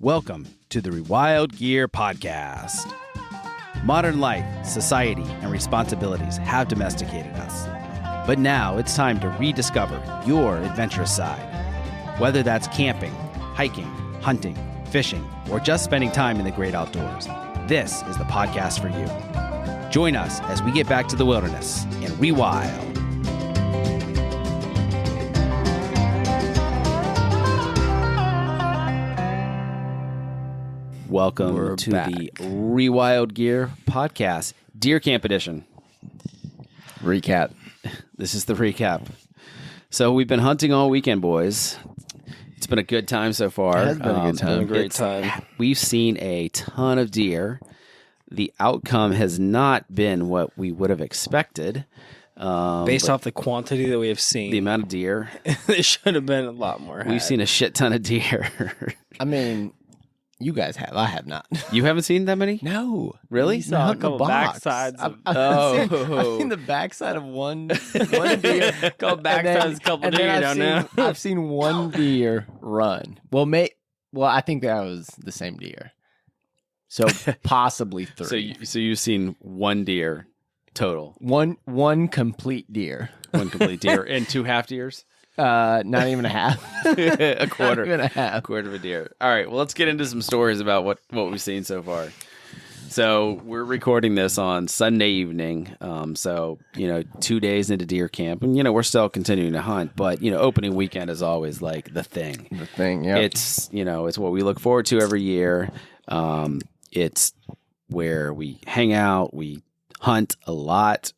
Welcome to the Rewild Gear Podcast. Modern life, society, and responsibilities have domesticated us. But now it's time to rediscover your adventurous side. Whether that's camping, hiking, hunting, fishing, or just spending time in the great outdoors, this is the podcast for you. Join us as we get back to the wilderness and rewild. Welcome to the Rewild Gear Podcast, Deer Camp Edition. Recap. This is the recap. So we've been hunting all weekend, boys. It's been a good time so far. It has been a good time. A great time. We've seen a ton of deer. The outcome has not been what we would have expected. Based off the quantity that we have seen, The amount of deer. it should have been a lot more. We've seen a shit ton of deer. I mean, you guys have. I have not. You haven't seen that many? No. Really? You saw a couple backsides. I've seen the backside of one deer. Couple backsides, couple deer down there. I've seen one deer run. Well, I think that was the same deer. So possibly three. So you've seen one deer total. One complete deer. One complete deer and two half deers? Not even a half. A quarter. Not even a half. A quarter of a deer. All right, well, let's get into some stories about what we've seen so far. So we're recording this on Sunday evening. So, 2 days into deer camp. And, we're still continuing to hunt. But, opening weekend is always like the thing. The thing, yeah. It's, it's what we look forward to every year. It's where we hang out, we hunt a lot,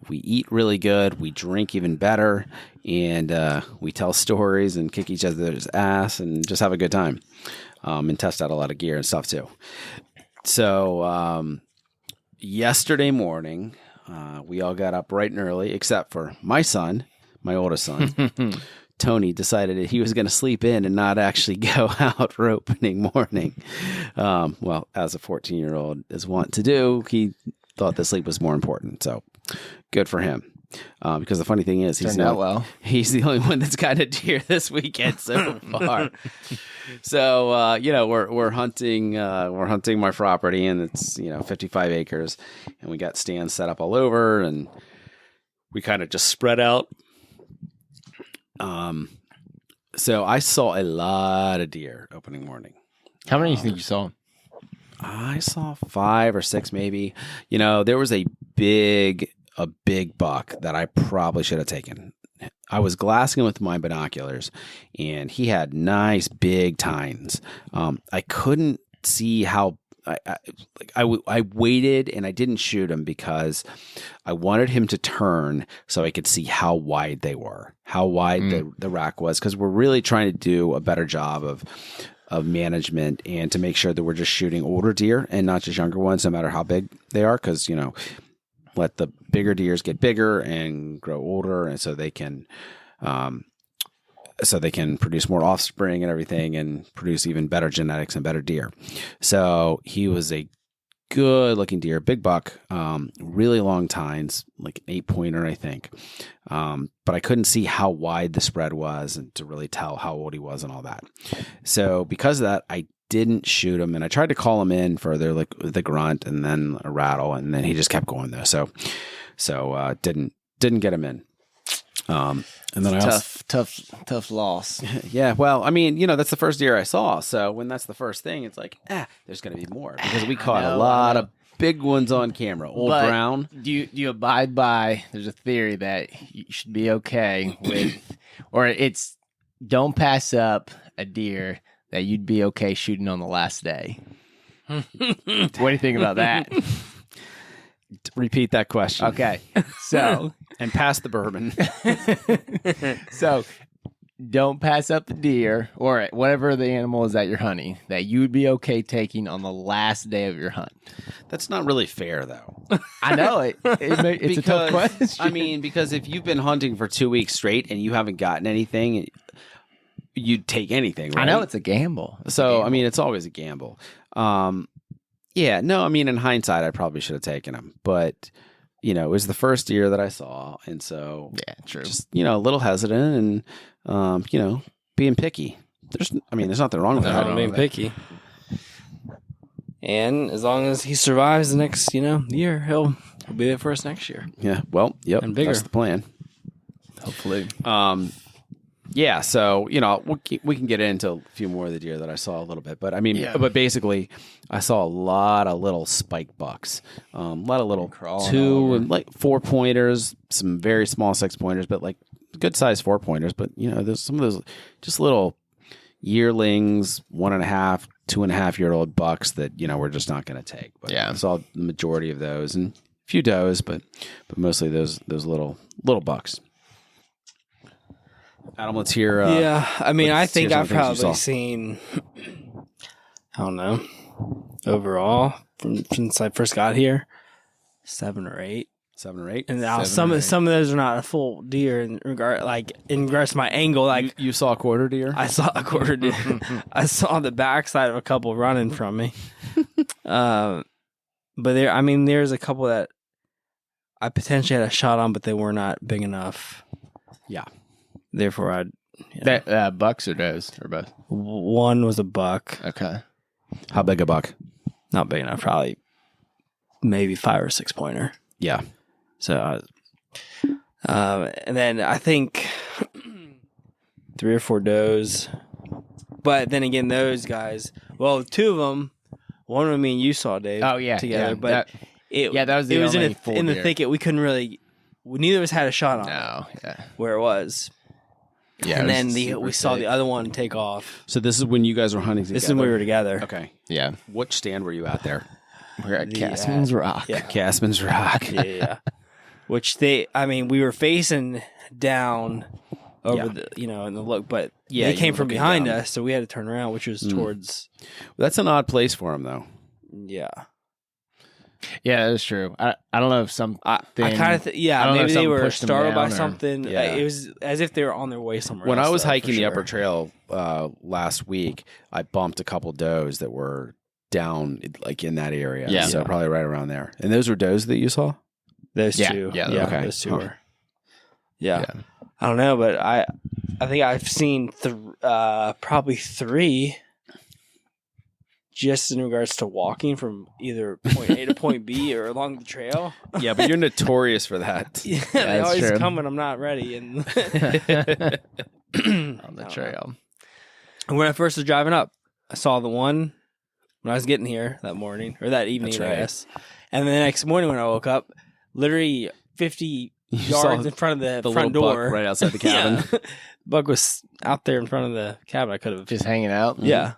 we eat really good, we drink even better, and we tell stories and kick each other's ass and just have a good time, and test out a lot of gear and stuff too. So yesterday morning, we all got up bright and early, except for my son, my oldest son. Tony decided that he was going to sleep in and not actually go out for opening morning. Well, as a 14-year-old is wont to do, he thought the sleep was more important. So good for him. Because the funny thing is, he's the only one that's got a deer this weekend so far. So we're hunting my property, and it's 55 acres, and we got stands set up all over, and we kind of just spread out. So I saw a lot of deer opening morning. How many do you think you saw? I saw 5 or 6 maybe. There was a big buck that I probably should have taken. I was glassing him with my binoculars, and he had nice big tines. I couldn't see how. I waited and I didn't shoot him because I wanted him to turn so I could see how wide they were, how wide the rack was, because we're really trying to do a better job of management and to make sure that we're just shooting older deer and not just younger ones, no matter how big they are, because let the bigger deers get bigger and grow older, and so they can produce more offspring and everything and produce even better genetics and better deer. So he was a good looking deer, big buck, really long tines, like an 8-pointer, I think. But I couldn't see how wide the spread was and to really tell how old he was and all that. So because of that, I didn't shoot him, and I tried to call him in further, like with a grunt and then a rattle, and then he just kept going though. So didn't get him in. And then tough loss. Yeah, well, I mean, that's the first deer I saw. So when that's the first thing, it's like, there's going to be more, because we caught a lot of big ones on camera. Old brown. Do you abide by? There's a theory that you should be okay with, or it's don't pass up a deer that you'd be okay shooting on the last day. What do you think about that? Repeat that question. Okay, so and pass the bourbon. So don't pass up the deer or whatever the animal is that you're hunting that you'd be okay taking on the last day of your hunt. That's not really fair, though. I know it's a tough question. I mean, because if you've been hunting for 2 weeks straight and you haven't gotten anything, you'd take anything, right? I know it's a gamble. I mean, it's always a gamble. Yeah, no, I mean, in hindsight, I probably should have taken him, but it was the first deer that I saw, and so yeah, true. Just a little hesitant and being picky. There's nothing wrong with that. Being picky. And as long as he survives the next, year, he'll be there for us next year. Yeah. Well, yep. And bigger. That's the plan. Hopefully. Yeah, so we can get into a few more of the deer that I saw a little bit, but I mean, but basically, I saw a lot of little spike bucks, a lot of little 2 and like 4-pointers, some very small 6-pointers, but like good sized 4-pointers. But there's some of those just little yearlings, 1.5, 2.5-year-old bucks that we're just not going to take. But I saw the majority of those and a few does, but mostly those little bucks. Adam, let's hear. I mean, I think I've probably seen, I don't know, overall since I first got here, 7 or 8. 7 or 8, and now some of those are not a full deer in regards to my angle. Like you saw a quarter deer. I saw a quarter deer. I saw the backside of a couple running from me. But there's a couple that I potentially had a shot on, but they were not big enough. Yeah. Therefore, That bucks or does or both? One was a buck. Okay. How big a buck? Not big enough. Probably maybe 5 or 6-pointer. Yeah. So, and then I think 3 or 4 does. But then again, those guys. Well, 2 of them. One of them, me and you saw, Dave. Oh yeah, together. But that was the it was only in the thicket. We couldn't really. Neither of us had a shot on. No. Yeah. Where it was. Yeah. And then we saw the other one take off. So this is when you guys were hunting together? This is when we were together. Okay. Yeah. Which stand were you at there? We're at Castman's Rock. Yeah. Castman's Rock. Yeah. Which we were facing down over the, in the look, but they came from behind us, so we had to turn around, which was towards. That's an odd place for them, though. Yeah. Yeah, that's true. I don't know if I kind of maybe they were startled by something. Yeah. It was as if they were on their way somewhere. When else, I was hiking the sure. upper trail last week, I bumped a couple does that were down like in that area. Yeah. So probably right around there. And those were does that you saw? Those 2. Yeah. Okay. Those 2 were. Yeah. I don't know, but I think I've seen probably 3 just in regards to walking from either point A to point B or along the trail. Yeah, but you're notorious for that. Yeah, they always true. come when I'm not ready. And on the trail. And when I first was driving up, I saw the one when I was getting here that morning or that evening, That's right. I guess. And then the next morning when I woke up, literally 50 yards in front of the front door, buck right outside the cabin. Yeah. Buck was out there in front of the cabin. I could have Just hanging out. Yeah.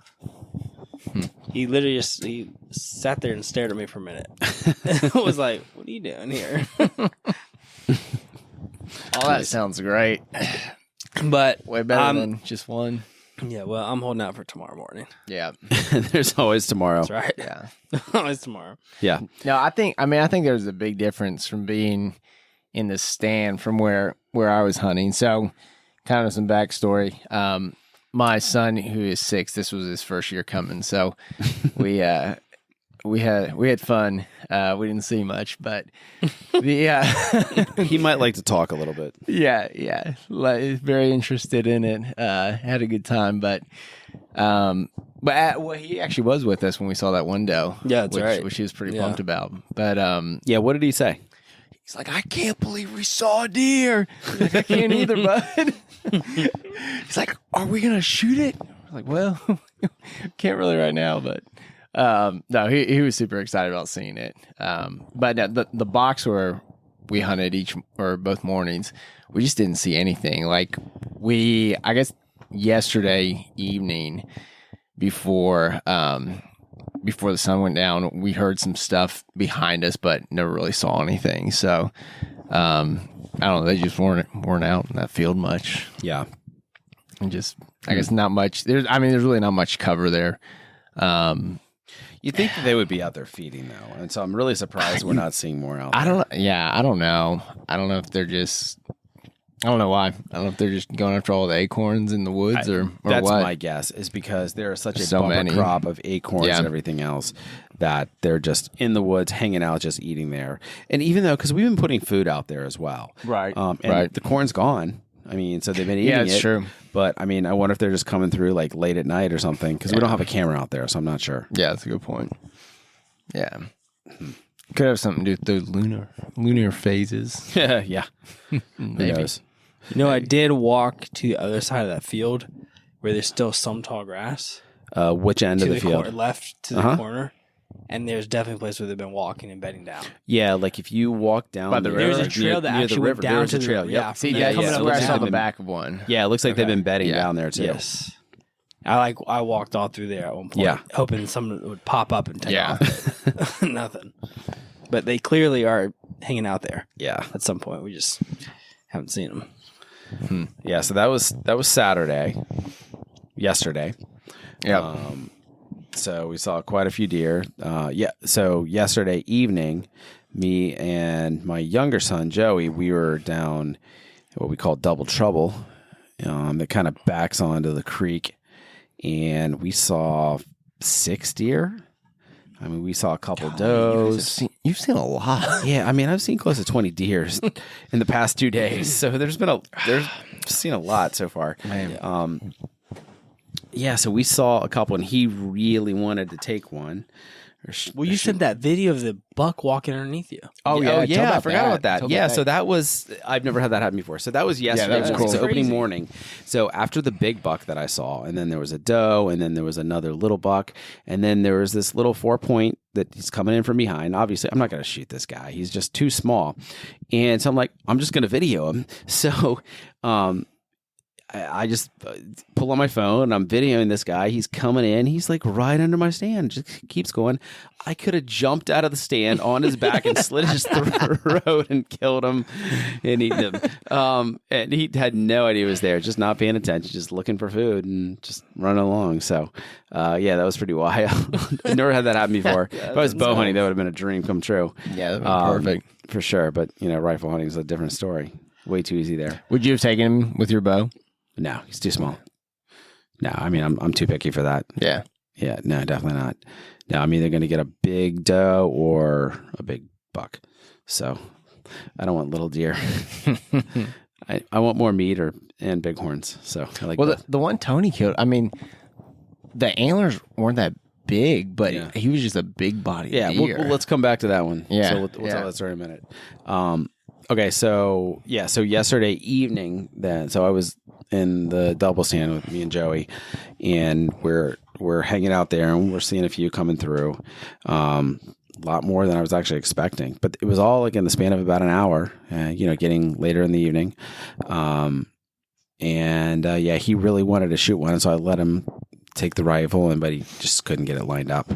He literally he sat there and stared at me for a minute. I was like, "What are you doing here?" All that sounds great. But Way better than just one. yeah, well, I'm holding out for tomorrow morning. Yeah. There's always tomorrow. That's right. Yeah. Always tomorrow. Yeah. No, I think there's a big difference from being in the stand from where I was hunting. So kind of some backstory. My son, who is 6, this was his first year coming. So we had fun. We didn't see much, but He might like to talk a little bit. yeah, like, very interested in it. Had a good time, but he actually was with us when we saw that one doe. Yeah, that's right. Which he was pretty pumped about. But Yeah, what did he say? he's like, I can't believe we saw a deer. He's like, I can't either, bud. He's like, are we gonna shoot it? I'm like, well, can't really right now, but no, he was super excited about seeing it. But the box where we hunted both mornings, we just didn't see anything. Like I guess yesterday evening before the sun went down, we heard some stuff behind us, but never really saw anything. So I don't know. They just weren't out in that field much. Yeah. And just, I guess, not much. There's really not much cover there. You'd think that they would be out there feeding, though. And so I'm really surprised we're not seeing more out there. I don't know. Yeah, I don't know. I don't know if they're just, I don't know why. I don't know if they're just going after all the acorns in the woods or That's what. my guess, is because there is such a So bumper many. crop of acorns and everything else that they're just in the woods, hanging out, just eating there. And even though, because we've been putting food out there as well. Right. And Right. the corn's gone. I mean, so they've been eating Yeah, it's it. true. But, I mean, I wonder if they're just coming through like late at night or something, because we don't have a camera out there, so I'm not sure. Yeah, that's a good point. Yeah. Could have something to do with those lunar phases. Yeah. Who Maybe. knows? I did walk to the other side of that field where there's still some tall grass. Which end To of the field? Left to the corner. And there's definitely a place where they've been walking and bedding down. Yeah, like if you walk down By the the river. river, There's a trail that near actually the went river. down There's to a the trail. river. Yep. Yeah, See, from yeah, there coming yeah. up Where I to saw the- the back of one. Yeah, it looks like they've been bedding Yeah. down there too. Yes. I walked all through there at one point, Yeah. hoping someone would pop up and take Yeah. off. Nothing. But they clearly are hanging out there Yeah. at some point. We just haven't seen them. Yeah, so that was Saturday. Yesterday. Yeah. So we saw quite a few deer. So yesterday evening, me and my younger son, Joey, we were down what we call Double Trouble. That kind of backs onto the creek. And we saw 6 deer. I mean, we saw a couple does. You've seen a lot. Yeah, I mean, I've seen close to 20 deer in the past 2 days. So there's seen a lot so far. Man. Yeah, so we saw a couple, and he really wanted to take one. Well, you sent that video of the buck walking underneath you. Oh yeah, I forgot about that. Tell Yeah, about so that was I've never had that happen before. So that was yesterday. that was It cool. was opening Crazy. morning. So after the big buck that I saw, and then there was a doe, and then there was another little buck, and then there was this little 4-point that he's coming in from behind. Obviously, I'm not going to shoot this guy. He's just too small. And so I'm like, I'm just going to video him. So I just pull on my phone and I'm videoing this guy. He's coming in. He's like right under my stand. Just keeps going. I could have jumped out of the stand on his back and slit his throat and killed him and eaten him. And he had no idea he was there, just not paying attention, just looking for food and just running along. So, yeah, that was pretty wild. I never had that happen before. If I was bow hunting, that would have been a dream come true. Yeah, that would be perfect. For sure. But, rifle hunting is a different story. Way too easy there. Would you have taken him with your bow? No, he's too small. No, I mean, I'm too picky for that. Yeah. Yeah, no, definitely not. No, I'm either going to get a big doe or a big buck. So I don't want little deer. I want more meat and bighorns. So I like both. the one Tony killed, I mean, the antlers weren't that big, but Yeah. he was just a big body Yeah, deer. let's come back to that one. Yeah, So we'll tell that story in a minute. Okay, so yesterday evening then, so I was in the double stand with me and Joey, and we're hanging out there and we're seeing a few coming through. A lot more than I was actually expecting, but it was all like in the span of about an hour, getting later in the evening. He really wanted to shoot one, so I let him take the rifle, but he just couldn't get it lined up.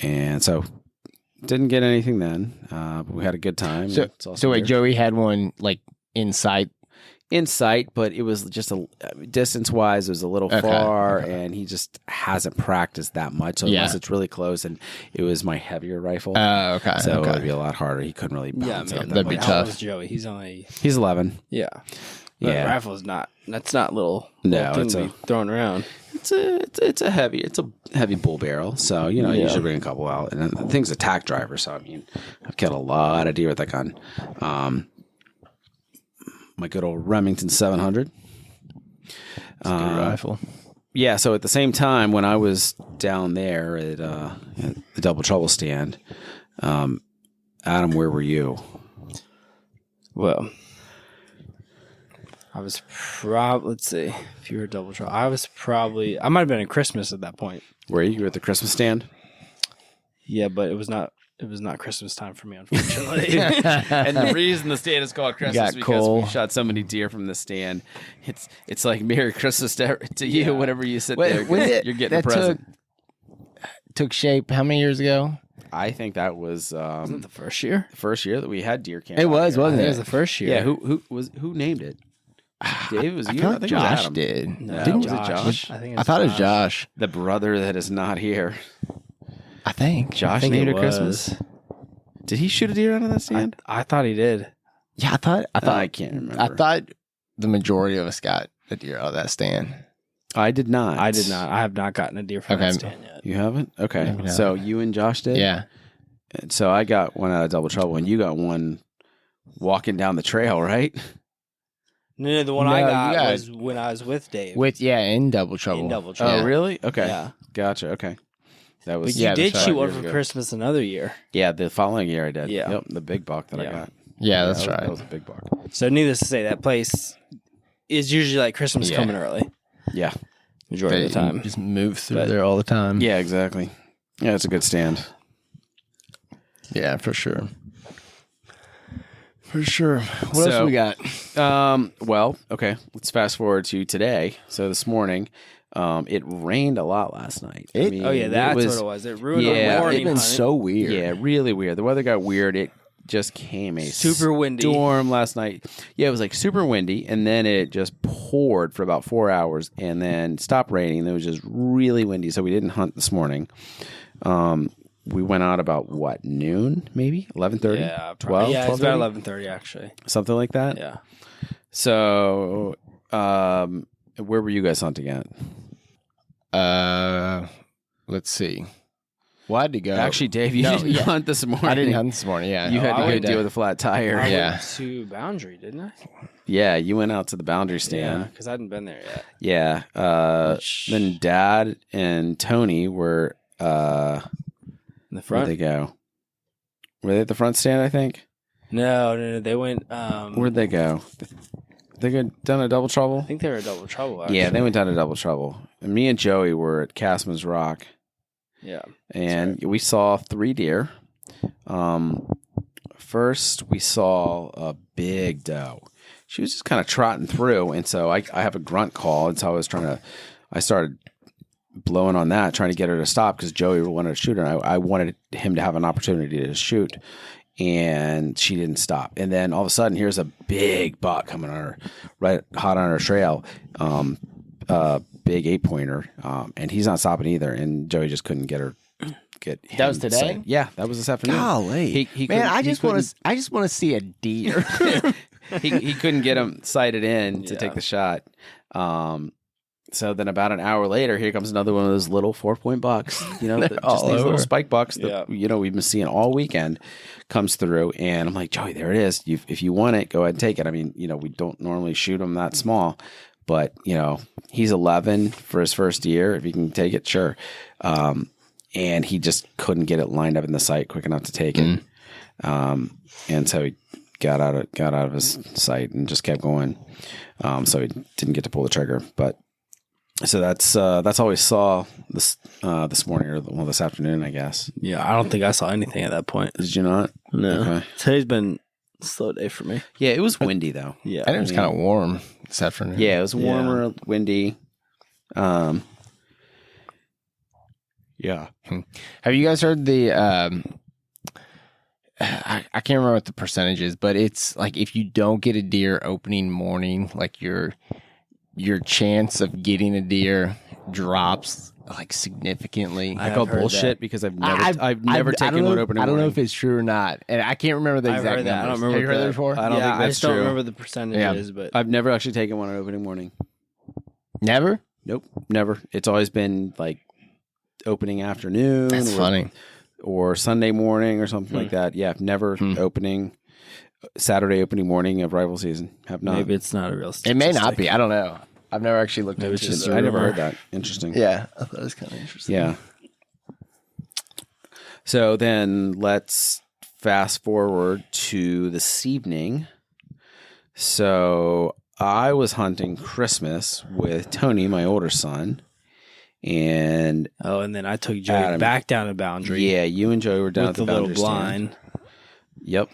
And so didn't get anything then, but we had a good time. So wait, Joey had one like in sight. In sight, but it was just distance wise, it was a little far, and he just hasn't practiced that much. So unless it's really close, and it was my heavier rifle, Okay. so it would be a lot harder. He couldn't really balance it. that'd be How tough. old is Joey? He's only He's 11. The rifle is not. That's not little. No, thing it's to be thrown around. It's a heavy bull barrel. So I usually bring a couple out, and the thing's a tack driver. So I mean, I've killed a lot of deer with that gun. My good old Remington 700. Good rifle. Yeah, so at the same time, when I was down there at the Double Trouble stand, Adam, where were you? Well, I was probably, let's see, if you were Double Trouble, I might have been at Christmas at that point. Were you at the Christmas stand? Yeah, but it was not Christmas time for me, unfortunately. And the reason the stand is called Christmas Got is because cool. we shot so many deer from the stand. It's like Merry Christmas to you whenever you sit there. 'Cause you're getting a present. Took shape how many years ago? I think that was Wasn't it the first year? the first year that we had deer camp. It out was, here. wasn't It it? was the first year. Yeah, who named it? Dave, was I you? feel I like think it was Josh Adam. did. No, Didn't was it Josh? I think I thought it was Josh. The brother that is not here. I think. Josh think named it it Christmas. Did he shoot a deer out of that stand? I thought he did. Yeah, I thought. I can't remember. I thought the majority of us got a deer out of that stand. I did not. I did not. I have not gotten a deer from that stand yet. You haven't? Okay. No. So you and Josh did? Yeah. And so I got one out of Double Trouble, and you got one walking down the trail, right? No, the one No, I you got got- was when I was with Dave. In Double Trouble. in Double Trouble. Oh, really? Okay. Yeah. Gotcha. Okay. That was But you did that's shoot right. one Years for ago. Christmas another year. Yeah, the following year I did. Yeah. Yep, the big buck that I Yeah. got. Yeah, that's that was, right. That was a big buck. So needless to say, that place is usually like Christmas Yeah. coming early. Yeah. Majority of the time. Just move through But- there all the time. Yeah, exactly. Yeah, it's a good stand. Yeah, for sure. For sure. What So- else we got? Well, okay, let's fast forward to today. So this morning, it rained a lot last night. It- Oh yeah, that's what it was. It ruined Yeah. our morning It's been hunt. so weird. Yeah, really weird. The weather got weird. It just came a Super windy. storm last night. Yeah, it was like super windy, and then it just poured for about 4 hours, and then stopped raining. And it was just really windy, so we didn't hunt this morning. We went out about what, noon, maybe 11:30, Yeah, 12, Yeah, it's 12:30? about 11:30 actually. something like that. Yeah. So, where were you guys hunting at? Let's see. Well, I had to go. Actually, Dave, you No, didn't yeah. hunt this morning. I didn't hunt this morning. Yeah, You had I to go went deal with a flat tire. I Yeah. went to Boundary, didn't I? Yeah, you went out to the boundary Yeah, stand. because I hadn't been there yet. Yeah. Which- Then Dad and Tony were. In the Where'd front? they go? Were they at the front stand? I think. No. They went. Where'd they go? They go down to Double Trouble. I think they were Double Trouble. Actually. Yeah, they went down to Double Trouble. And me and Joey were at Castman's Rock, Yeah. and we saw 3 deer. First, we saw a big doe. She was just kind of trotting through, and so I have a grunt call, and so I started blowing on that, trying to get her to stop because Joey wanted to shoot her. And I wanted him to have an opportunity to shoot, and she didn't stop. And then all of a sudden, here's a big buck coming on her, right hot on her trail, big 8-pointer, and he's not stopping either. And Joey just couldn't get him That was today? sight. Yeah, that was this afternoon. Golly, He man! couldn't- I he just want to. I just want to see a deer. he couldn't get him sighted in to Yeah. take the shot. So then about an hour later, here comes another one of those little 4-point bucks. You know, They're all just these little over. spike bucks that Yeah. we've been seeing all weekend comes through, and I'm like, Joey, there it is. If you want it, go ahead and take it. I mean, we don't normally shoot them that small, but he's 11 for his first year. If he can take it, sure. And he just couldn't get it lined up in the sight quick enough to take it. And so he got out of his sight and just kept going. So he didn't get to pull the trigger. But so that's all we saw this morning or this afternoon, I guess. Yeah, I don't think I saw anything at that point. Did you not? No. Okay. Today's been a slow day for me. Yeah, it was windy though. Yeah. I think it was kind of warm this afternoon. Yeah, it was warmer, windy. Yeah. Have you guys heard the? I can't remember what the percentage is, but it's like if you don't get a deer opening morning, like your chance of getting a deer drops like significantly. I I call have heard bullshit that. because I've never taken one opening. I don't know morning. if it's true or not, and I can't remember the I've exact heard that. I numbers. don't remember Have you heard that that. before? I don't think I that's just don't true. remember the percentages, but I've never actually taken one on opening morning. Never. Nope, never. It's always been like opening afternoon. That's funny. Or Sunday morning or something like that. Yeah, never opening Saturday opening morning of rival season. Have not. maybe it's not a real It statistic. may not be. I don't know. I've never actually looked Maybe it's into just it. a I never rumor. heard that. Interesting. Yeah, I thought it was kind of interesting. Yeah. So then let's fast forward to this evening. So I was hunting Christmas with Tony, my older son, and Oh, and then I took Joey Adam. back down to Boundary. yeah, you and Joey were down with at the the little boundary stand. blind. Yep.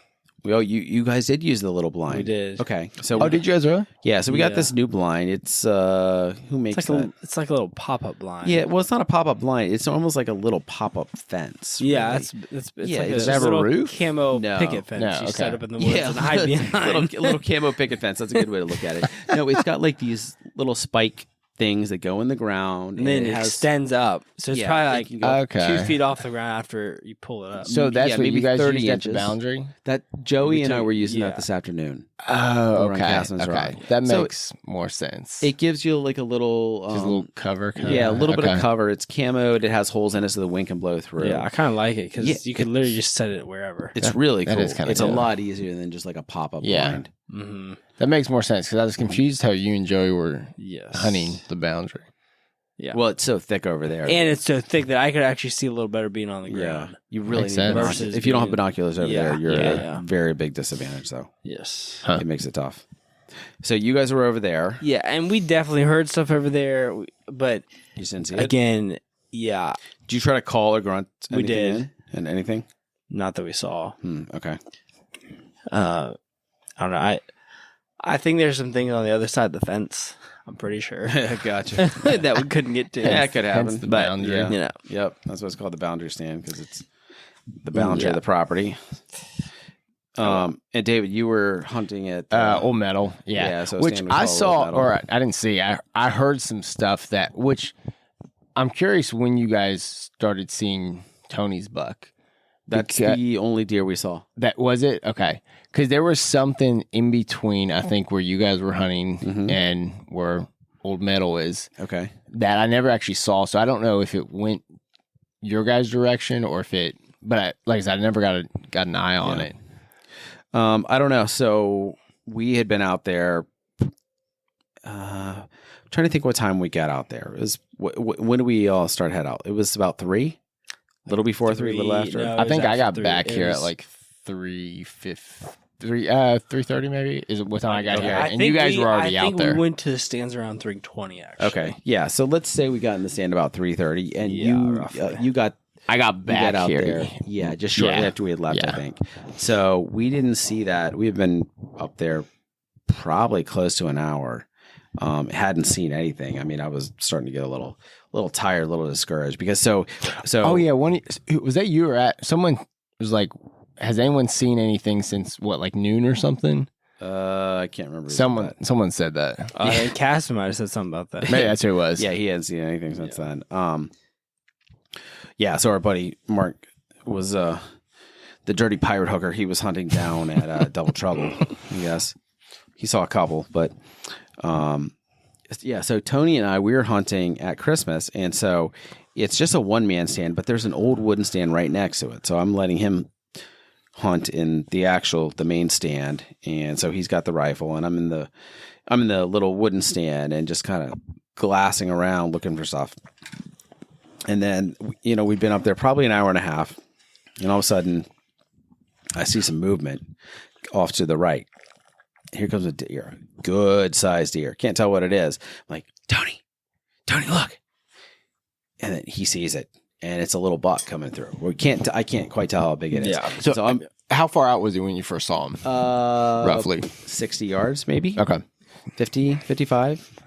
Well, you guys did use the little blind. We did. Okay. So Oh, did you guys really? yeah, so we got Yeah. this new blind. It's who makes It's like that? it's like a little pop up blind. Yeah, well, it's not a pop-up blind. It's almost like a little pop-up fence. Yeah, really. it's Yeah, like does it have a little roof? camo No. picket fence No, you okay. set up in the woods and hide behind. little camo picket fence. That's a good way to look at it. No, it's got like these little spike things that go in the ground, And then it has extends up. So it's Yeah, probably it like can go Okay. 2 feet off the ground after you pull it up. So that's Yeah, what maybe you guys 30 used at inches. the boundary? that Joey We and I took- were using yeah. that this afternoon. Oh, Over on okay. Castman's Okay. Rock. That So makes more sense. It gives you like a little, Just a little cover. Kinda. yeah, a little bit Okay. of cover. It's camoed. It has holes in it so the wind can blow through. Yeah, I kind of like it because Yeah, you could literally just set it wherever. It's really that cool. is kinda It's a cool. lot easier than just like a pop-up Yeah. blind. Mm-hmm. That makes more sense because I was confused how you and Joey were Yes. hunting the boundary. Yeah. Well, it's so thick over there. And it's so thick that I could actually see a little better being on the ground. You really Makes need sense. binoculars. Versus If you don't have being- binoculars over Yeah, there, you're at yeah. a very big disadvantage, though. Yes. Huh. It makes it tough. So you guys were over there. Yeah, and we definitely heard stuff over there, but You just didn't see it? again, yeah, Did you try to call or grunt We anything did. in? And anything? not that we saw. Okay. I don't know. I think there's some things on the other side of the fence. I'm pretty sure Gotcha. that we couldn't get to. Yeah, it could happen. Hence the But, boundary. Yeah. You know, Yep. That's what it's called, the boundary stand, because it's the boundary of Yeah. the property. And David, you were hunting at Old Metal, so which stand we I call Old saw, Metal. or I didn't see. I heard some stuff which I'm curious when you guys started seeing Tony's buck. That's Because- the only deer we saw. That was it, okay? Because there was something in between, I think, where you guys were hunting Mhm. and where Old Metal is Okay. that I never actually saw. So I don't know if it went your guys' direction or if it. But like I said, I never got an eye on Yeah. it. I don't know. So we had been out there. Trying to think what time we got out there. It was when did we all start head out? It was about 3, a little before 3, a little after. no. I think was I got after 3. back It here was- at like 3:30 maybe is what time I got Okay. here, I and think you guys were already I out think there. we went to the stands around 3:20. Actually, Okay, yeah. So let's say we got in the stand about 3:30, and Yeah, you roughly. you got I got you back got out here. there. Yeah, just shortly Yeah. after we had left, I Yeah. think. So we didn't see that. We've been up there probably close to an hour. Hadn't seen anything. I mean, I was starting to get a little tired, a little discouraged because so. Oh yeah, was that you or at someone was like, has anyone seen anything since what, like noon or something? I can't remember. who said that. Someone said that. Cass might have said something about that. Maybe that's who it was. Yeah, he hadn't seen anything since then. Yeah, so our buddy Mark was the dirty pirate hooker. He was hunting down at Double Trouble. Yes, he saw a couple, but yeah. So Tony and I, we were hunting at Christmas, and so it's just a one-man stand, but there's an old wooden stand right next to it. So I'm letting him hunt in the main stand, and so he's got the rifle, and I'm in the little wooden stand and just kind of glassing around looking for stuff. And then, we'd been up there probably an hour and a half, and all of a sudden, I see some movement off to the right. Here comes a deer, good sized deer. Can't tell what it is. I'm like, Tony, look. And then he sees it, and it's a little buck coming through. I can't quite tell how big it is. Yeah. So, I'm how far out was he when you first saw him? Roughly 60 yards, maybe. Okay. 50, 55.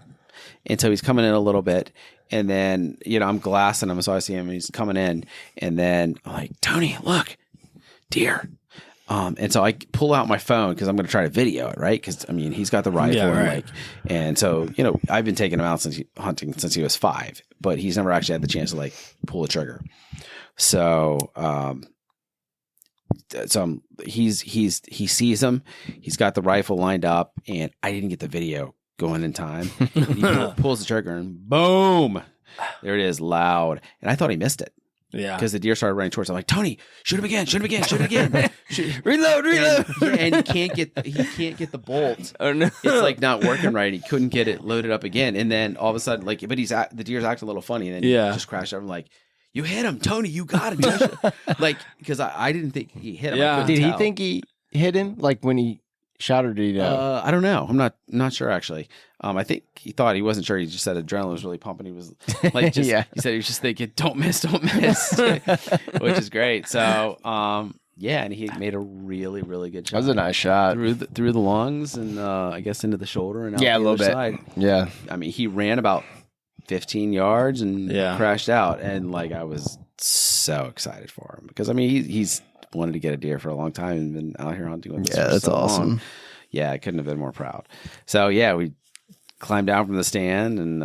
And so he's coming in a little bit. And then, I'm glassing him. So I see him and he's coming in. And then I'm like, Tony, look, deer. And so I pull out my phone because I'm going to try to video it, right? Because, he's got the rifle. Yeah, and right. and so, I've been taking him out hunting since he was 5. But he's never actually had the chance to, pull the trigger. So, he sees him. He's got the rifle lined up. And I didn't get the video going in time. He pulls the trigger and boom, there it is, loud. And I thought he missed it Yeah. because the deer started running towards him. I'm like, Tony, shoot him again, shoot it again. Reload. And he can't get the bolt. Oh no. It's not working right. He couldn't get it loaded up again. And then all of a sudden, but the deer's acting a little funny. And then he just crashed over. I'm like, you hit him, Tony. You got it. Because I didn't think he hit him. Yeah. I couldn't Did he tell. think he hit him when he shot, or did he know? I don't know. I'm not sure actually. I think he thought, he wasn't sure. He just said adrenaline was really pumping. He was Yeah. He said he was just thinking, don't miss, which is great. So, and he made a really, really good That shot. was a nice shot. through the lungs and I guess into the shoulder and out Yeah, the a little other bit. side. Yeah. He ran about 15 yards and crashed out, and I was so excited for him because he's wanted to get a deer for a long time and been out here hunting with us. Yeah, for that's so awesome. long. Yeah, I couldn't have been more proud. So we climbed down from the stand and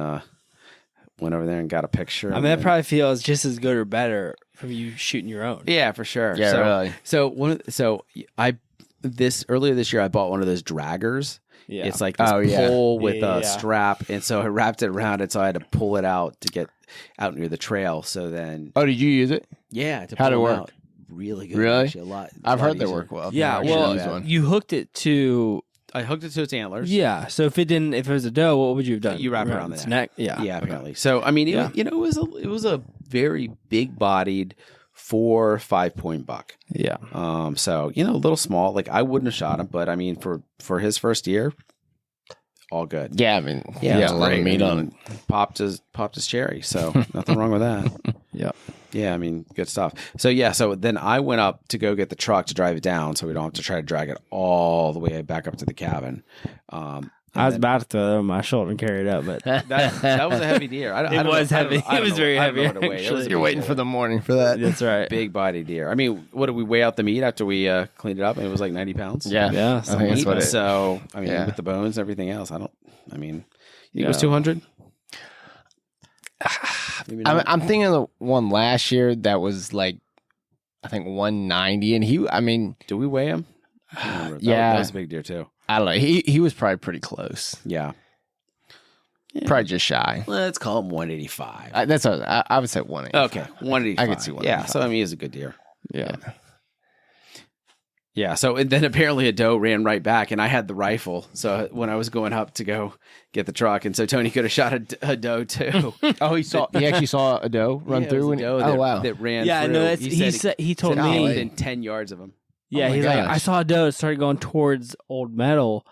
went over there and got a picture. That probably feels just as good or better from you shooting your own. Yeah, for sure. Yeah, really. Earlier this year I bought one of those draggers. Yeah. It's like this pole with a strap, and so I wrapped it around it, so I had to pull it out to get out near the trail. So then, Oh, did you use it? to How'd it pull 'em work? out. Really good. Really? Actually, a lot. I've a lot heard they easier. work well. I've Yeah, never actually well, used one. you hooked it to I hooked it to its antlers. Yeah. So if it was a doe, what would you have done? You wrap it around its the neck. Yeah. Yeah, apparently. So I mean, it was a very big bodied 4 5-point buck. Yeah. So a little small. Like I wouldn't have shot him, but I mean, for his first year, all good. Yeah, I mean, Yeah, a it's lot of great. meat on it. Popped his cherry. So nothing wrong with that. Yeah. Yeah, I mean, good stuff. So then I went up to go get the truck to drive it down, so we don't have to try to drag it all the way back up to the cabin. I was about to throw it on my shoulder and carry it up, but that was a heavy deer. It was heavy. It was very heavy, actually. You're waiting for the morning for that. that's right. big body deer. I mean, what did we weigh out the meat after we cleaned it up? And it was like 90 pounds. Yeah, Yeah, I think that's what it. So I mean, Yeah. with the bones and everything else, you think it was 200? Maybe not. I'm thinking of the one last year that was like, I think 190, and Did we weigh him? I don't remember. Yeah. that was a big deer too. I don't know. He was probably pretty close. Yeah. Probably just shy. Let's call him 185. That's what I would say 180. Okay, 185. I could see Yeah, 185. so I mean, he's a good deer. Yeah. Yeah, so and then apparently a doe ran right back, and I had the rifle. So when I was going up to go get the truck, and so Tony could have shot a doe too. Oh, he actually saw a doe run Yeah, it through. was a doe Oh wow. that ran. Yeah, through. no, that's, he told said me. within 10 yards of him. Yeah, Oh my he's like, gosh. I saw a doe that started going towards Old Metal,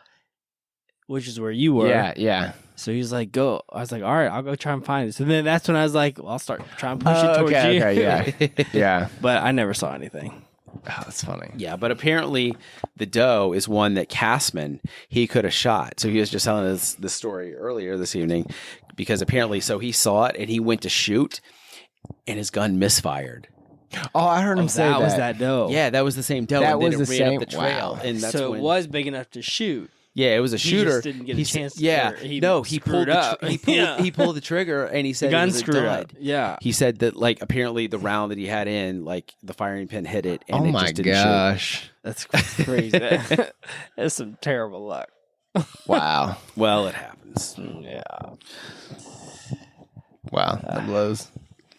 which is where you were. Yeah. So he's like, go. I was like, all right, I'll go try and find it. So then that's when I was like, well, I'll start trying to push it towards you. Okay, yeah. But I never saw anything. Oh, that's funny. Yeah, but apparently the doe is one that Castman, he could have shot. So he was just telling us the story earlier this evening because apparently, so he saw it and he went to shoot and his gun misfired. Oh, I heard him say that. That was that doe. Yeah, that was the same doe. That and then was it the ran same- up the trail. wow. And that's So when, it was big enough to shoot. Yeah, it was a He shooter. just didn't get a chance to- Yeah, or he no, he screwed pulled up. Yeah. he pulled the trigger and he The said it gun was a screwed up. dud. Yeah. He said that like apparently the round that he had in, like the firing pin hit it and Oh it my just didn't shoot. gosh. That's crazy. That's some terrible luck. Wow. Well, it happens. Yeah. Wow. That blows.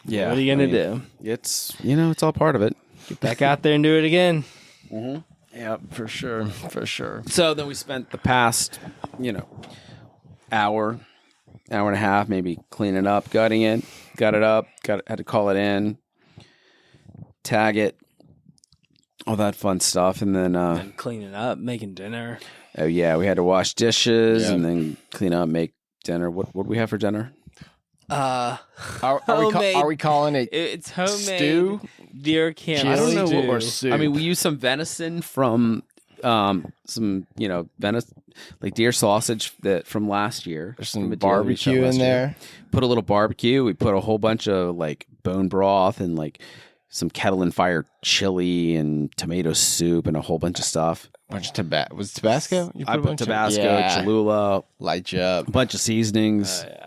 Yeah. What are you going to do? It's it's all part of it. Get back out there and do it again. Yeah, for sure. For sure. So then we spent the past, hour and a half, maybe cleaning up, gutting it, got it up, had to call it in, tag it, all that fun stuff, and then And cleaning up, making dinner. oh yeah, we had to wash dishes Yeah. and then clean up, make dinner. What do we have for dinner? Are Homemade. we calling it It's homemade stew? deer camo I don't know stew. or soup? I mean, we used some venison from some venison like deer sausage that from last year. There's from some a deer we shot barbecue in last year. there. Put a little barbecue. We put a whole bunch of like bone broth and like some kettle and fire chili and tomato soup and a whole bunch of stuff. Bunch of was Tabasco? You I a put bunch of- Tabasco, Yeah. Cholula, Light you up. a bunch of seasonings. Yeah.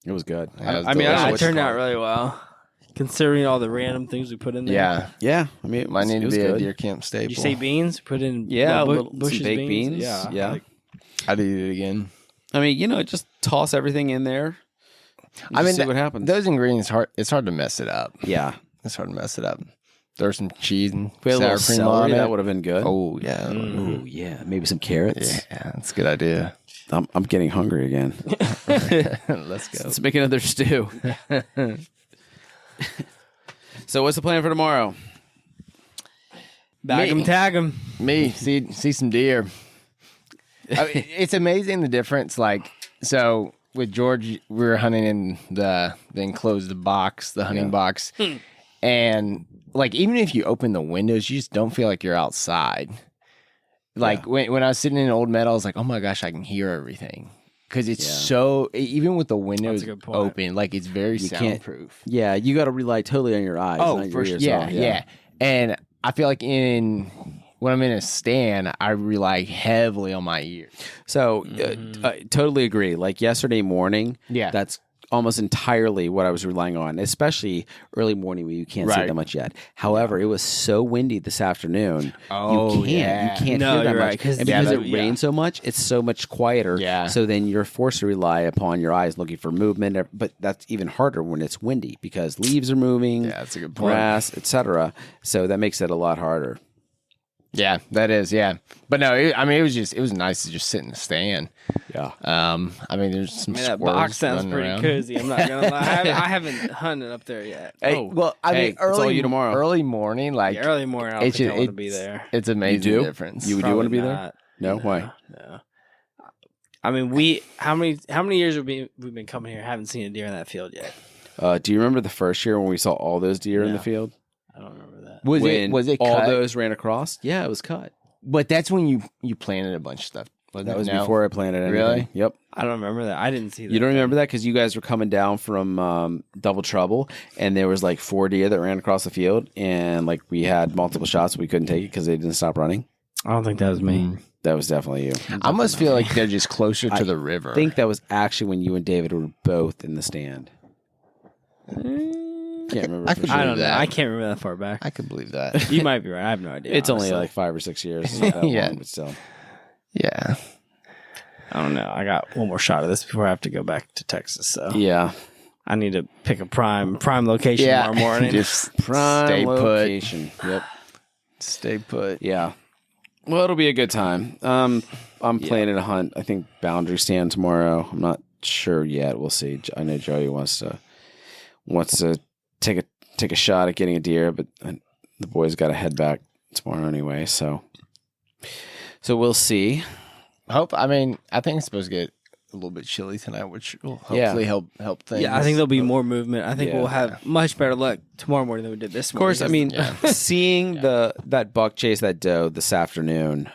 It was good. Yeah, it was I mean, I don't know delicious. It what you turned call out really well, considering all the random things we put in there. Yeah. Yeah, I mean, it Might need it to was be good. a deer camp Did staple. you say beans? Put in Yeah, bu- some Bush's baked beans. Yeah. like- I'd eat it again. I mean, just toss everything in there. and I just mean, see what happens. Those ingredients it's hard to mess it up. Yeah, It's hard to mess it up. There's some cheese and we had a sour little cream celery. on it. That would have been good. Oh yeah. Ooh, yeah, maybe some carrots. Yeah, that's a good idea. I'm getting hungry again. Let's go. Let's make another stew. So, what's the plan for tomorrow? Bag 'em, Me. tag 'em. Me see some deer. I mean, it's amazing the difference. Like so, with George, we were hunting in the enclosed box, the hunting box, and like even if you open the windows, you just don't feel like you're outside. Like when I was sitting in Old Meadow, I was like, oh my gosh, I can hear everything because it's Yeah. so even with the windows good point. open, like it's very can't- soundproof. Yeah, you got to rely totally on your eyes. Oh, not for your sure. ears. Yeah, So, yeah. And I feel like when I'm in a stand, I rely heavily on my ears. So, I totally agree. Like yesterday morning, Yeah. that's almost entirely what I was relying on, especially early morning when you can't see Right. that much yet. However, it was so windy this afternoon. Oh, you yeah. can't No, hear that you're much. right, 'cause And the because other- it rains so much, it's so much quieter. Yeah. So then you're forced to rely upon your eyes looking for movement. But that's even harder when it's windy because leaves are moving, Yeah, that's a good point. grass, etc. So that makes it a lot harder. Yeah, that is. Yeah, but no, it was nice to just sit in the stand. Yeah. I mean, there's some Man, that squirrels box sounds running pretty around. cozy. I'm not gonna lie. I haven't hunted up there yet. Hey, Oh, well, I hey, mean, it's all you tomorrow. early morning, like Early morning, I don't think I want to be there. It's amazing You do? difference. You do Probably want to be there? not. No? Why? No. I mean, how many years have we've been coming here? Haven't seen a deer in that field yet. Do you remember the first year when we saw all those deer in the No. field? I don't remember that. Was it all cut? those ran across? Yeah, it was cut. But that's when you planted a bunch of stuff. That was No? before I planted anything. Really? Yep. I don't remember that. I didn't see that. You don't remember that because you guys were coming down from Double Trouble, and there was like 4 deer that ran across the field, and like we had multiple shots. We couldn't take it because they didn't stop running. I don't think that was me. That was definitely you. I must feel like they're just closer to the river. I think that was actually when you and David were both in the stand. Can't remember. I for could sure. I don't know. that. I can't remember that far back. I could believe that. You might be right. I have no idea. It's only honestly. like 5 or 6 years. It's not that Yeah. long, but still. Yeah. I don't know. I got one more shot of this before I have to go back to Texas. So Yeah. I need to pick a prime location tomorrow morning. Just Prime stay location. Yep. put. Stay put. Yeah. Well, it'll be a good time. I'm planning to hunt. I think boundary stand tomorrow. I'm not sure yet. We'll see. I know Joey wants to take a shot at getting a deer, but the boys got to head back tomorrow anyway. So we'll see. I think it's supposed to get a little bit chilly tonight, which will hopefully help things. Yeah, I think there'll be more movement. I think Yeah. we'll have much better luck tomorrow morning than we did this Of course, I morning. mean, seeing that buck chase that doe this afternoon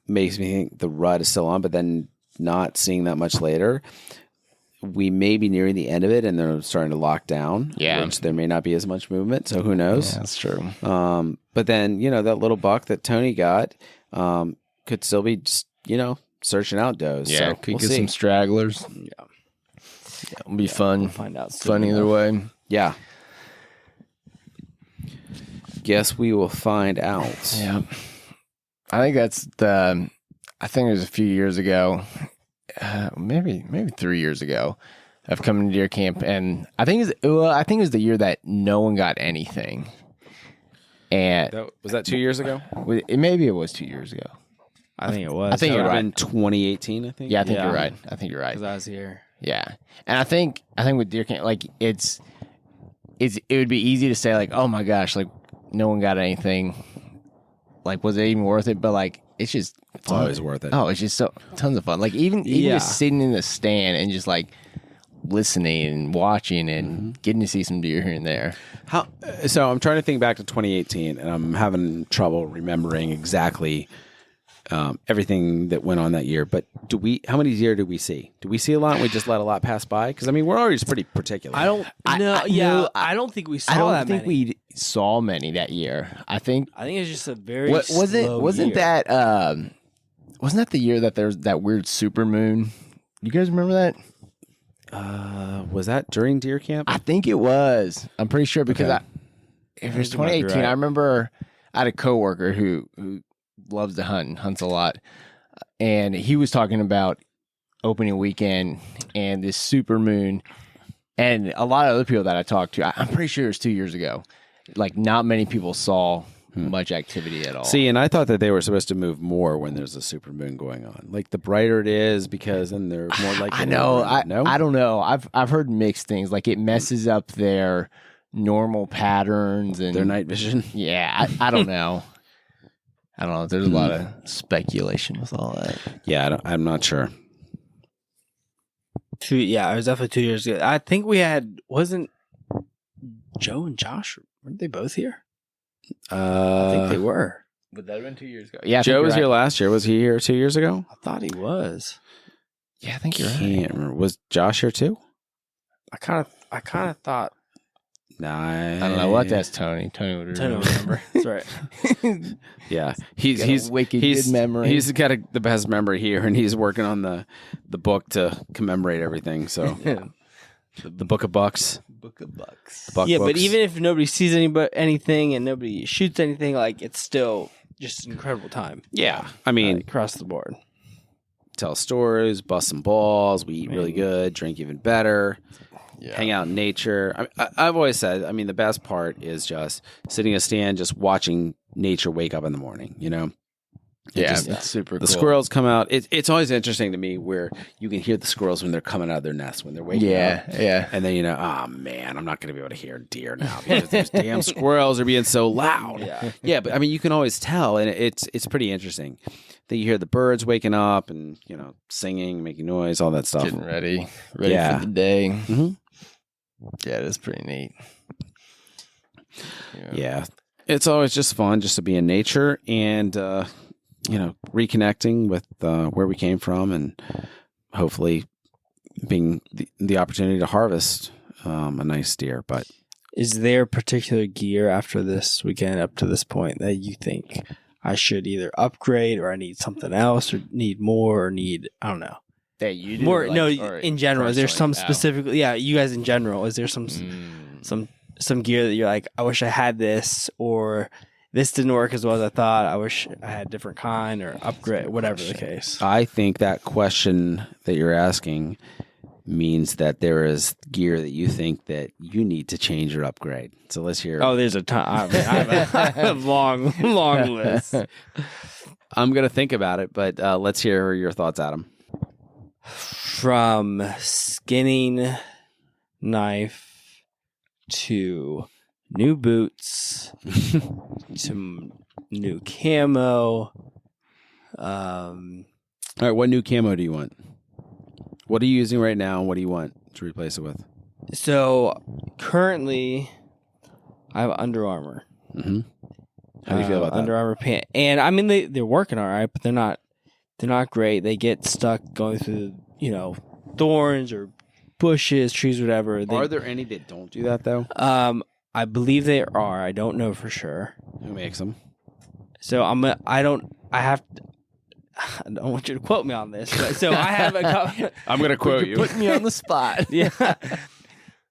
makes me think the rut is still on, but then not seeing that much later, we may be nearing the end of it, and they're starting to lock down. Yeah. Which there may not be as much movement, so who knows? Yeah, that's true. But then that little buck that Tony got could still be just searching out does. Yeah, so could we'll get see. some stragglers. Yeah. It'll be fun. We'll find out soon Fun either enough. way. Yeah. Guess we will find out. Yeah. I think it was a few years ago, maybe 3 years ago, of coming to deer camp, and I think it was the year that no one got anything. And Was that 2 years ago? maybe it was 2 years ago. I think it was. I think It you're would have right. been 2018, I think. Yeah, I think Yeah. you're right. I think you're right. because I was here. Yeah, and I think with deer camp, like it would be easy to say like, oh my gosh, like no one got anything. Like, was it even worth it? But like, it's just It's always worth it. Oh, it's just tons of fun. Like even just sitting in the stand and just like listening and watching and getting to see some deer here and there. So I'm trying to think back to 2018, and I'm having trouble remembering exactly everything that went on that year. But how many deer did we see? Did we see a lot and we just let a lot pass by? Because I mean, we're always pretty particular. I don't know. I don't think we saw I don't that think many. we saw many that year. I think I think it's just a very wasn't year. that wasn't that the year that there's that weird super moon? You guys remember that? Was that during deer camp? I think it was. I'm pretty sure because Okay. if it was You might be 2018, right. I remember I had a coworker who loves to hunt and hunts a lot, and he was talking about opening weekend and this super moon, and a lot of other people that I talked to. I'm pretty sure it was 2 years ago. Like not many people saw much activity at all. See, and I thought that they were supposed to move more when there's a super moon going on. Like the brighter it is, because then they're more likely. I know. No, I don't know. I've heard mixed things. Like it messes up their normal patterns and their night vision. Yeah, I don't know. I don't know. There's a lot of speculation with all that. Yeah, I'm not sure. It was definitely 2 years ago. I think wasn't Joe and Josh, weren't they both here? I think they were. Would that have been 2 years ago? Yeah, I think Joe you're was right. here last year. Was he here 2 years ago? I thought he was. Yeah, I think you're right. Can't remember. Was Josh here too? I kind of thought. Nah, I don't know. We'll have to ask Tony. Tony would I don't remember. remember. That's right. Yeah, He's he's wicked he's good memory. He's got the best memory here, and he's working on the book to commemorate everything. So the Book of Bucks, Book of Bucks. the Buck Yeah, but books. even if nobody sees anything and nobody shoots anything, like it's still just an incredible time. yeah, I mean, Across the board. tell stories, bust some balls, we eat really good, drink even better. hang out in nature. I've always said, the best part is just sitting in a stand, just watching nature wake up in the morning, It's super cool. The squirrels come out. It's always interesting to me where you can hear the squirrels when they're coming out of their nest, when they're waking up. Yeah. And then, oh man, I'm not going to be able to hear deer now because those damn squirrels are being so loud. Yeah, but you can always tell, and it's pretty interesting. That you hear the birds waking up and, singing, making noise, all that stuff. Getting ready for the day. Mm-hmm. Yeah, it is pretty neat. Yeah. It's always just fun just to be in nature and, reconnecting with where we came from and hopefully being the opportunity to harvest a nice deer. But is there particular gear after this weekend up to this point that you think I should either upgrade or I need something else or need more or need, I don't know. That you do? More, in general. Is there some specific, you guys in general, is there some gear that you're like, I wish I had this, or this didn't work as well as I thought, I wish I had a different kind, or upgrade, whatever the case? I think that question that you're asking means that there is gear that you think that you need to change or upgrade. So let's hear. Oh, there's a ton. I have a long list. I'm going to think about it, but let's hear your thoughts, Adam. From skinning knife to new boots to new camo. All right, what new camo do you want? What are you using right now, and what do you want to replace it with? So currently, I have Under Armour. Mm-hmm. How do you feel about that? Under Armour pant, and they're working all right, but they're not great. They get stuck going through thorns or bushes, trees, whatever. Are there any that don't do that though? I believe there are. I don't know for sure. Who makes them? So I don't want you to quote me on this. But, so I have a couple. I'm going to quote you. Put me on the spot. Yeah.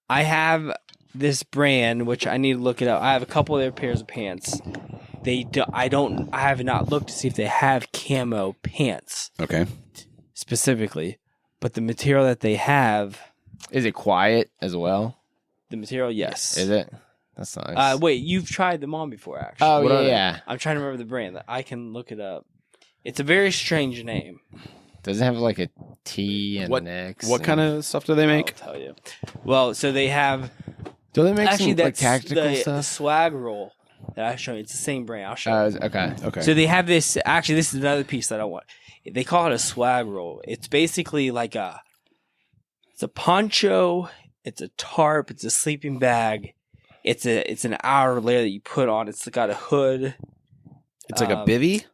I have this brand, which I need to look it up. I have a couple of their pairs of pants. I have not looked to see if they have camo pants. Okay. Specifically. But the material that they have. Is it quiet as well? The material, yes. Is it? That's nice. Wait, you've tried them on before, actually. Oh, yeah. I'm trying to remember the brand. I can look it up. It's a very strange name. Does it have like a T and an X? What kind of stuff do they make? I'll tell you. Well, so they have. Do they make actually some like tactical the stuff? swag roll that I show you. It's the same brand. I'll show you. Okay. So they have this. Actually, this is another piece that I want. They call it a swag roll. It's basically like it's a poncho. It's a tarp. It's a sleeping bag. It's an outer layer that you put on. It's got a hood. It's like a bivvy.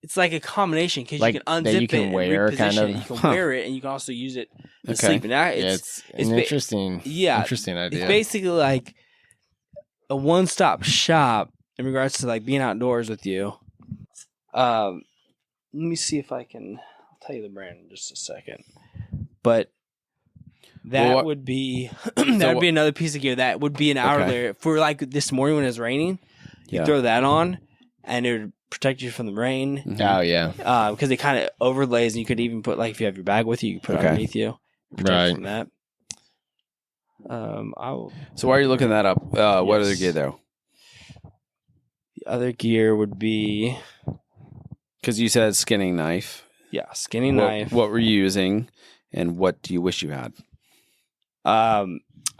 It's like a combination because like you can unzip that you can it wear, and kind of. it. You can wear it, and you can also use it to Okay. sleep. And It's an interesting idea. It's basically like a one-stop shop in regards to like being outdoors with you. Let me see if I can. I'll tell you the brand in just a second. But that would be would be another piece of gear. That would be an outer layer for like this morning when it's raining. You throw that on, and it would protect you from the rain. Mm-hmm. Oh yeah, because it kind of overlays, and you could even put like if you have your bag with you, you can put it underneath you, protect you from that. So why are you looking that up? What other gear though? The other gear would be because you said skinning knife. Yeah, skinning knife. What were you using, and what do you wish you had? I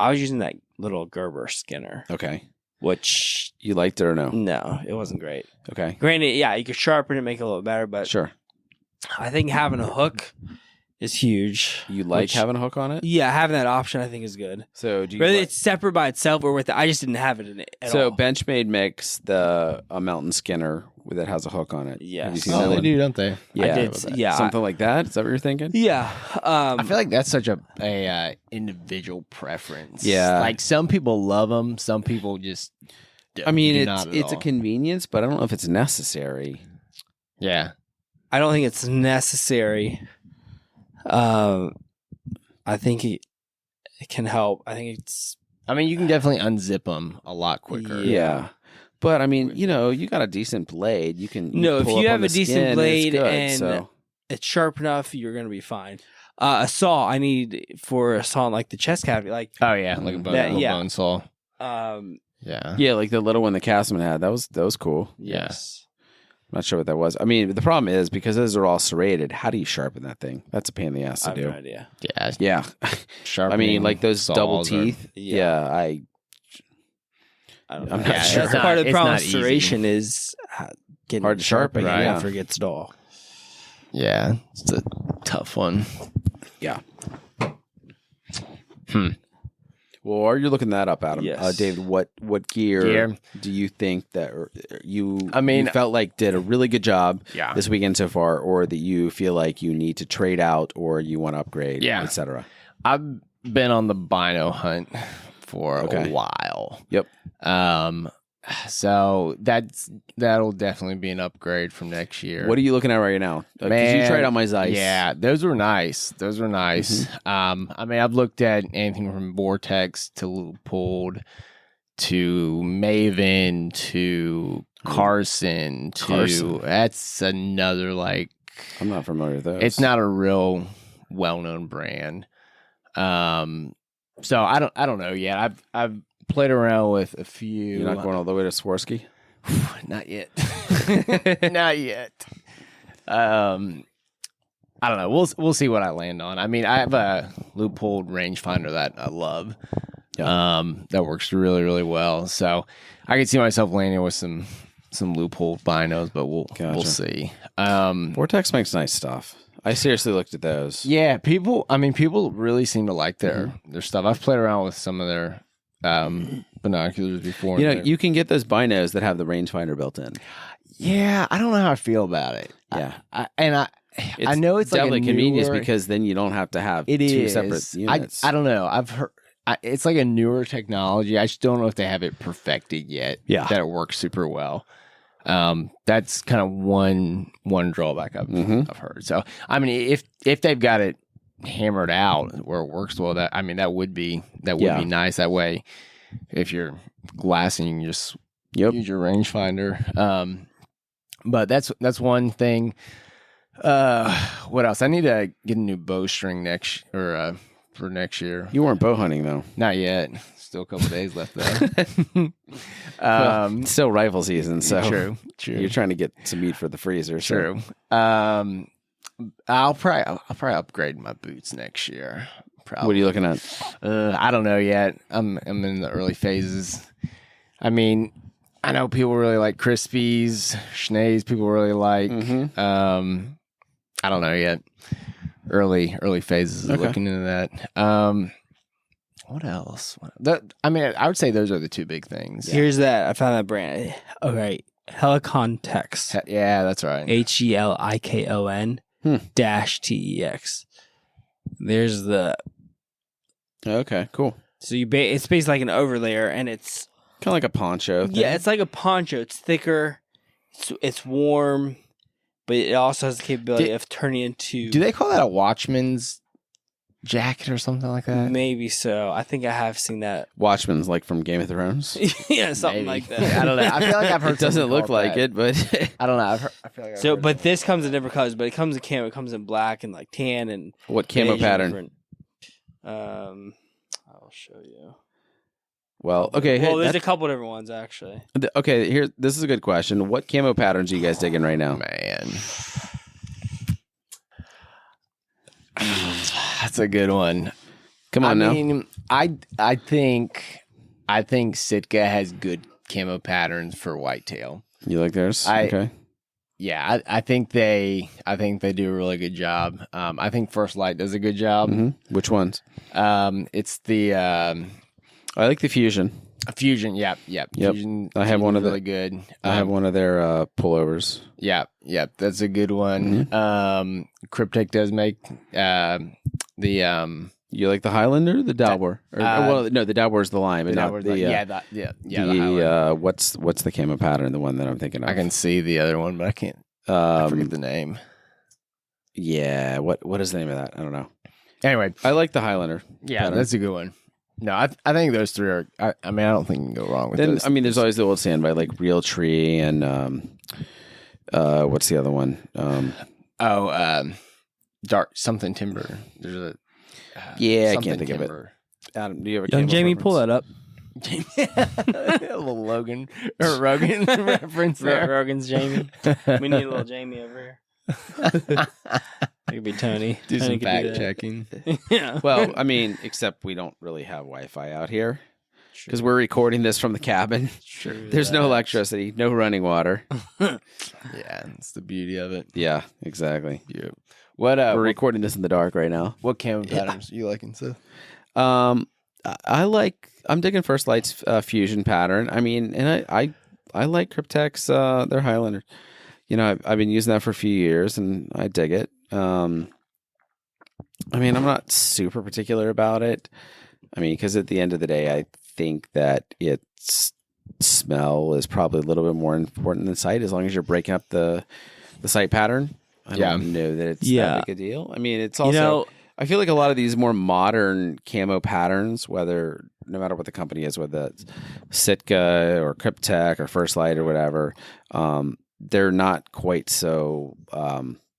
was using that little Gerber skinner. Okay. Which you liked it or no? No, it wasn't great. Okay. Granted, yeah, you could sharpen it, make it a little better, but sure. I think having a hook is huge. You like having a hook on it? Yeah, having that option I think is good. So do you whether it's separate by itself or with it, I just didn't have it in it at all. So Benchmade makes a mountain skinner that has a hook on it. Yeah. Have you seen that one? They do, don't they? Yeah. I did. Yeah. Something like that? Is that what you're thinking? Yeah. I feel like that's such a individual preference. Yeah. Like some people love them, some people just. I mean, it's a convenience, but I don't know if it's necessary. Yeah. I don't think it's necessary. I think it can help. I think it's. I mean, you can definitely unzip them a lot quicker. Yeah. But I mean, you got a decent blade. You can if you have a decent blade and it's sharp enough, you're going to be fine. A saw I need for a saw like the chest cavity. Like Oh yeah, like a bone, That- yeah. bone saw. yeah. Yeah, like the little one the Castleman had. That was cool. Yes. I'm not sure what that was. I mean, the problem is because those are all serrated. How do you sharpen that thing? That's a pain in the ass I to have do. no idea. Yeah, Yeah, I mean, like those double teeth. Yeah, I don't know. I'm not sure. That's part of the It's problem not with easy. serration is getting Hard to sharpen, right? yeah. Never gets dull. Yeah, it's a tough one. Yeah. Well, while you're looking that up, Adam, Yes. David, what gear do you think that you felt like did a really good job this weekend so far, or that you feel like you need to trade out or you want to upgrade, etc.? I've been on the bino hunt for a while. Yep. So that'll definitely be an upgrade from next year. What are you looking at right now? Because you tried out my Zeiss. Yeah, those were nice. I mean, I've looked at anything from Vortex to Leupold to Maven to Carson to that's another like. I'm not familiar with those. It's not a real well-known brand. So I don't know yet. I've played around with a few. You're not going all the way to Swarovski? Not yet. Not yet. I don't know. We'll see what I land on. I mean, I have a Leupold rangefinder that I love. That works really, really well. So I can see myself landing with some Leupold binos, but we'll see. Vortex makes nice stuff. I seriously looked at those. Yeah, people really seem to like their stuff. I've played around with some of their binoculars before. You know, you can get those binos that have the rangefinder built in. Yeah, I don't know how I feel about it. Yeah, I know it's definitely like convenience because then you don't have to have two separate units. I don't know. I've heard it's like a newer technology. I just don't know if they have it perfected yet. Yeah, that it works super well. That's kind of one drawback I've heard. So I mean, if they've got it hammered out where it works well, that would be nice. That way, if you're glassing, you can just use your rangefinder. But that's one thing. What else? I need to get a new bowstring for next year. You weren't bow hunting though. Not yet. Still a couple days left though. Well, still rifle season, so true. You're trying to get some meat for the freezer. True. So. I'll probably upgrade my boots next year. Probably. What are you looking at? I don't know yet. I'm in the early phases. I mean, I know people really like Crispies, Schnees. People really like. I don't know yet. Early phases of looking into that. What else? I would say those are the two big things. Here's that. I found that brand. Okay, Helicon Tex. Yeah, that's right. HELIKON -TEX. There's the. Okay, cool. So it's basically like an overlayer, and it's kind of like a poncho thing. Yeah, it's like a poncho. It's thicker. It's warm, but it also has the capability of turning into. Do they call that a watchman's jacket or something like that? Maybe so. I think I have seen that. Watchman's like from Game of Thrones. Yeah, something like that. I don't know. I feel like I've heard. It doesn't look like it, but I don't know. I feel like I've heard but this comes in different colors. But it comes in camo. It comes in black and like tan and what camo pattern? I'll show you. Well, okay. Well, there's a couple different ones actually. Okay, here. This is a good question. What camo patterns are you guys digging right now? Man, that's a good one. Come on now. I mean, I think Sitka has good camo patterns for whitetail. You like theirs? Okay. Yeah, I think they do a really good job. I think First Light does a good job. Mm-hmm. Which ones? It's the I like the Fusion. Fusion, yep. Fusion, I have one of really good. I have one of their pullovers. Yep, that's a good one. Mm-hmm. Cryptic does make the You like the Highlander, or the Dalbor? The Dalbor is the lime, but not the what's the camo pattern? The one that I'm thinking of. I can see the other one, but I can't. I forget the name. Yeah, what is the name of that? I don't know. Anyway, I like the Highlander. Yeah, pattern. that's a good one. No, I think those three are. I don't think you can go wrong with Then, those. I mean, there's always the old standby like Real Tree and what's the other one? dark something timber. There's a Yeah, I something can't think of it. timber. Adam, do you have a Young camo Jamie, preference? pull that up. A little Logan or Rogan reference there. Rogan's Jamie. We need a little Jamie over here. It could be Tony. Do Tony some could fact that. checking. Yeah. Well, I mean, except we don't really have Wi-Fi out here because we're recording this from the cabin. True There's no that. electricity, no running water. Yeah, it's the beauty of it. Yeah, exactly. Yeah. What We're recording this in the dark right now. what camo patterns you liking, Seth? I'm digging First Light's fusion pattern. I mean, and I like Cryptek's their Highlander. You know, I've been using that for a few years, and I dig it. I mean, I'm not super particular about it. I mean, because at the end of the day, I think that its smell is probably a little bit more important than sight, as long as you're breaking up the sight pattern. I don't know that it's that big a deal. I mean, it's also. I feel like a lot of these more modern camo patterns, no matter what the company is, whether it's Sitka or Cryptek or First Light or whatever, they're not quite so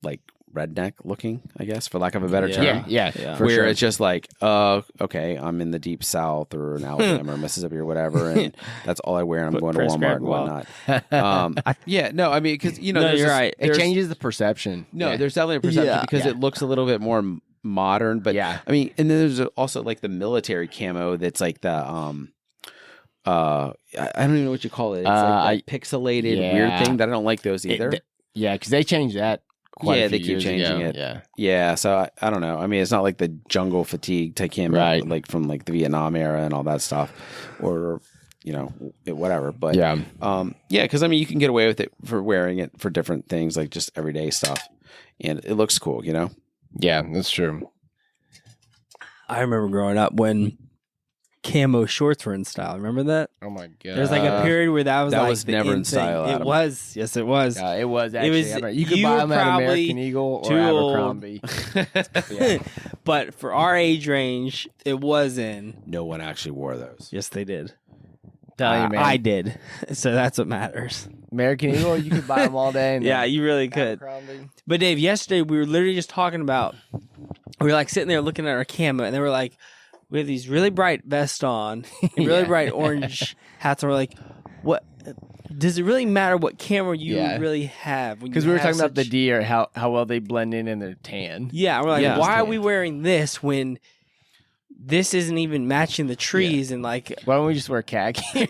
like redneck looking, I guess, for lack of a better term. Yeah. Where it's just like, okay, I'm in the deep South or in Alabama or Mississippi or whatever, and that's all I wear, and I'm going to Walmart and whatnot. Yeah, no, I mean, because No, you're right. It changes the perception. No, there's definitely a perception Yeah. because it looks a little bit more modern, but Yeah. I mean, and then there's also like the military camo that's like the I don't even know what you call it. It's like that pixelated weird thing that I don't like those either. Because they changed that. Quite a they few keep years changing ago. it. Yeah. Yeah, so I don't know. I mean, it's not like the jungle fatigue type camo, Right. like from like the Vietnam era and all that stuff, or whatever. But Yeah. because I mean, you can get away with it for wearing it for different things, like just everyday stuff, and it looks cool, you know. Yeah, that's true. I remember growing up when camo shorts were in style. Remember that? Oh my god. There's like a period where that was that like was the never in thing. style, It Adam. was. Yes, it was. It was actually. You could you buy were them at probably American Eagle or too old. Abercrombie. Yeah. But for our age range, it was in. No one actually wore those. Yes, they did. Tell you, man. I did. So that's what matters. American Eagle, you could buy them all day. And Yeah, then you really could. Abercrombie. But Dave, yesterday we were literally just talking about. We were like sitting there looking at our camo, and they were like, "We have these really bright vests on, and really bright orange hats." And we're like, "What? Does it really matter what camera you really have?" Because we were talking about the deer, how well they blend in their tan. Yeah, we're like, Yeah. why are we wearing this when this isn't even matching the trees and like? Why don't we just wear khaki?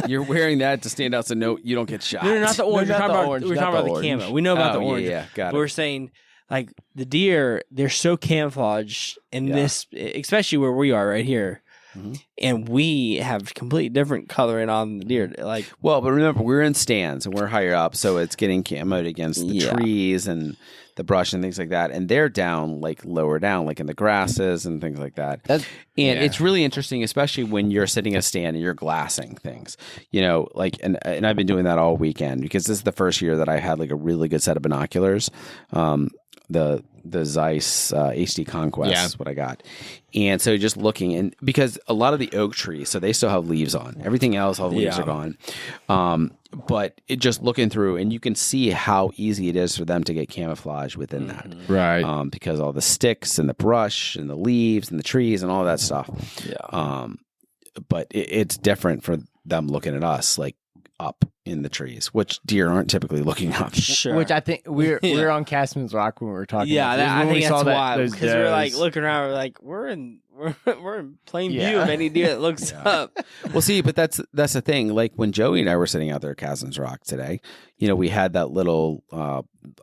You're wearing that to stand out so you don't get shot. No, not the orange. not we're the talking orange, about, we're not talking the about the orange. camo. We know about the Oh, orange. yeah, got it. We're saying like the deer, they're so camouflaged in this, especially where we are right here. Mm-hmm. And we have completely different coloring on the deer. Like, Well, but remember, we're in stands and we're higher up, so it's getting camoed against the trees and the brush and things like that. And they're down, like lower down, like in the grasses and things like that. And it's really interesting, especially when you're sitting at a stand and you're glassing things. You know, like, and I've been doing that all weekend because this is the first year that I had like a really good set of binoculars. The Zeiss HD Conquest is what I got. And so just looking, and because a lot of the oak trees, so they still have leaves on. Everything else, all the leaves are gone. But it just looking through, and you can see how easy it is for them to get camouflage within that. Right. Because all the sticks and the brush and the leaves and the trees and all that stuff. But it's different for them looking at us, like up in the trees, which deer aren't typally looking up. sure. Which I think we're on Castman's Rock when we were talking. Yeah, about this. I When we think saw that's why. those Because we're like does. looking around, we're like, we're in plain view Yeah. of any deer that looks up. Well, see, but that's the thing. Like when Joey and I were sitting out there at Castman's Rock today, you know, we had that little.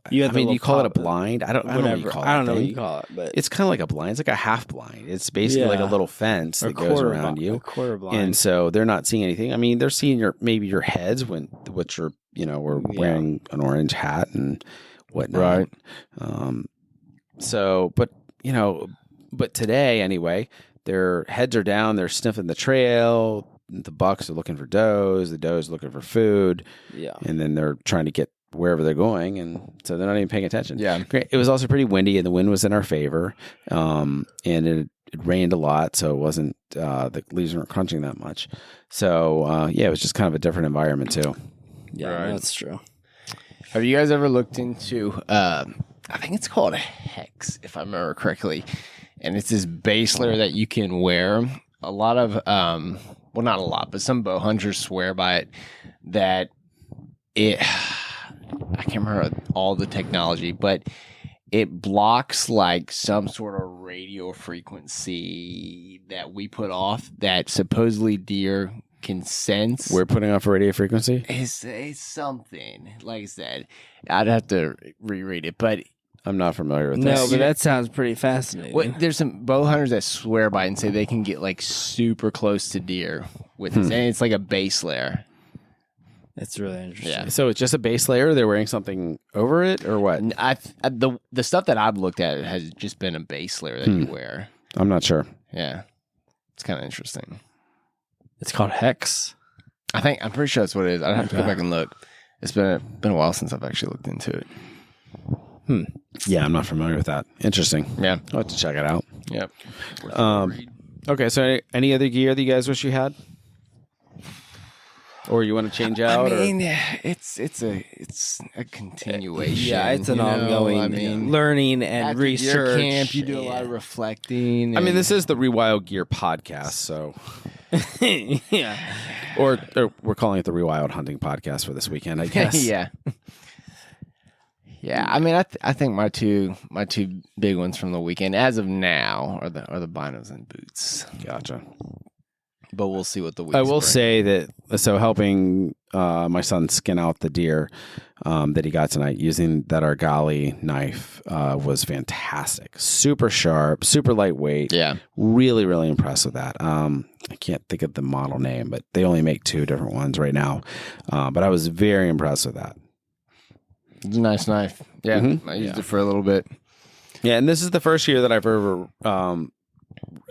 You had I the mean, little you call it a pop- blind. I don't know what you call it. I don't know what you call it, but It's kind of like a blind. It's like a half blind. It's basically like a little fence that goes around you. A quarter blind. And so they're not seeing anything. I mean, they're seeing maybe your heads which are, you know, we're wearing an orange hat and whatnot. Right. So, but, you know, but today anyway, their heads are down. They're sniffing the trail. The bucks are looking for does. The does looking for food. Yeah. And then they're trying to get wherever they're going. And so they're not even paying attention. Yeah. Great. It was also pretty windy and the wind was in our favor. And it rained a lot. So it wasn't, the leaves weren't crunching that much. So, it was just kind of a different environment too. Yeah, Right. that's true. Have you guys ever looked into I think it's called a hex, if I remember correctly. And it's this base layer that you can wear. A lot of, well, not a lot, but some bow hunters swear by it that I can't remember all the technology, but it blocks like some sort of radio frequency that we put off that supposedly deer can sense. We're putting off a radio frequency? It's something. Like I said, I'd have to reread it, but I'm not familiar with No, this. but that sounds pretty fascinating. there's some bow hunters that swear by it and say they can get like super close to deer with this, and it's like a base layer. That's really interesting. Yeah. So it's just a base layer? They're wearing something over it or what? The stuff that I've looked at has just been a base layer that you wear. I'm not sure. Yeah, it's kind of interesting. It's called Hex. I'm pretty sure that's what it is. I'd have to go back and look. It's been a while since I've actually looked into it. Yeah, I'm not familiar with that. Interesting. Yeah. I'll have to check it out. Yep. Okay, so any other gear that you guys wish you had? Or you want to change out? I mean, it's a continuation. Yeah, it's an you know? ongoing learning and after research. Deer camp, you do a lot of reflecting. I mean, this is the Rewild Gear podcast, so Yeah. or we're calling it the Rewild Hunting Podcast for this weekend, I guess. yeah. Yeah, I mean, I think my two big ones from the weekend, as of now, are the binos and boots. Gotcha. But we'll see what the week. I will say that, so helping my son skin out the deer that he got tonight using that Argali knife was fantastic. Super sharp, super lightweight. Yeah. Really, really impressed with that. I can't think of the model name, but they only make 2 different ones right now. But I was very impressed with that. It's a nice knife. Yeah, Mhm. I used it for a little bit. Yeah, and this is the first year that I've ever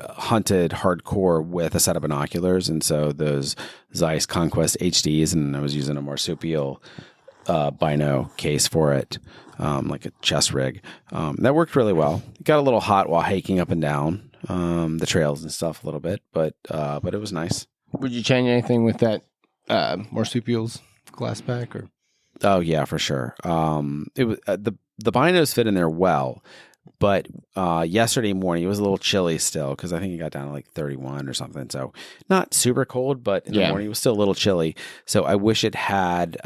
hunted hardcore with a set of binoculars, and so those Zeiss Conquest HDs, and I was using a marsupial bino case for it, like a chest rig. That worked really well. It got a little hot while hiking up and down the trails and stuff a little bit, but it was nice. Would you change anything with that marsupials glass pack or? Oh yeah, for sure. It was the binos fit in there well, but yesterday morning it was a little chilly still because I think it got down to like 31 or something. So not super cold, but in the morning it was still a little chilly. So I wish it had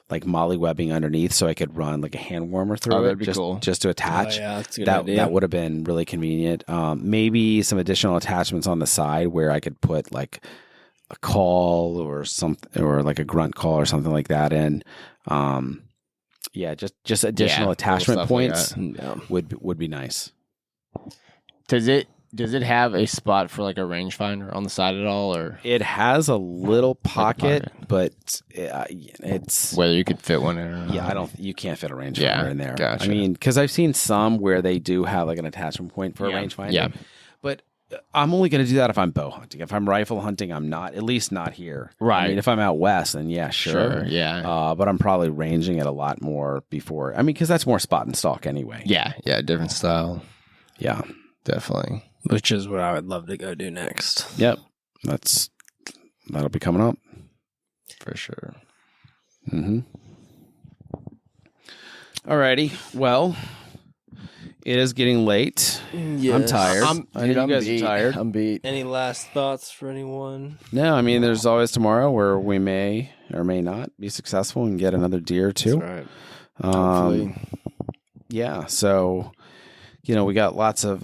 like molly webbing underneath, so I could run like a hand warmer through that'd it, be cool. just to attach. Oh, yeah, that's a good idea. That would have been really convenient. Maybe some additional attachments on the side where I could put like a call or something, or like a grunt call or something like that in. Just additional attachment points would be nice. Does it have a spot for like a rangefinder on the side at all, or It has a little pocket, but it's whether you could fit one in or not? yeah, you can't fit a rangefinder in there. Gotcha. I mean, because I've seen some where they do have like an attachment point for a rangefinder. Yeah. But I'm only going to do that if I'm bow hunting. If I'm rifle hunting, I'm not, at least not here. Right. I mean, if I'm out west, then yeah, sure. Yeah. But I'm probably ranging it a lot more before. I mean, because that's more spot and stalk anyway. Yeah. Different style. Yeah. Definitely. Which is what I would love to go do next. Yep. That'll be coming up. For sure. Mm-hmm. Alrighty. Well, it is getting late. Yes. I'm tired. I know you guys beat. are tired. I'm beat. Any last thoughts for anyone? No, I mean, there's always tomorrow where we may or may not be successful and get another deer too. That's right. Hopefully. Yeah. So, we got lots of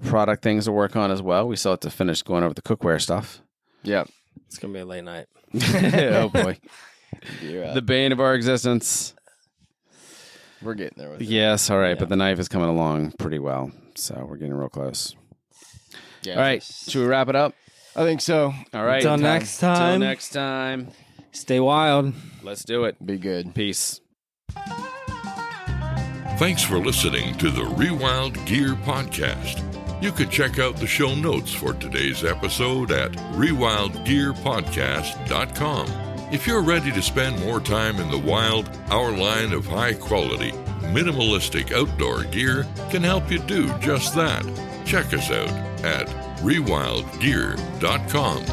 product things to work on as well. We still have to finish going over the cookware stuff. Yep. It's going to be a late night. Oh boy. The bane of our existence. We're getting there with it. Yes. All right. But the knife is coming along pretty well. So we're getting real close. Yeah. All right. Should we wrap it up? I think so. All right. Until next time. Until next time. Stay wild. Let's do it. Be good. Peace. Thanks for listening to the Rewild Gear Podcast. You could check out the show notes for today's episode at rewildgearpodcast.com. If you're ready to spend more time in the wild, our line of high-quality, minimalistic outdoor gear can help you do just that. Check us out at rewildgear.com.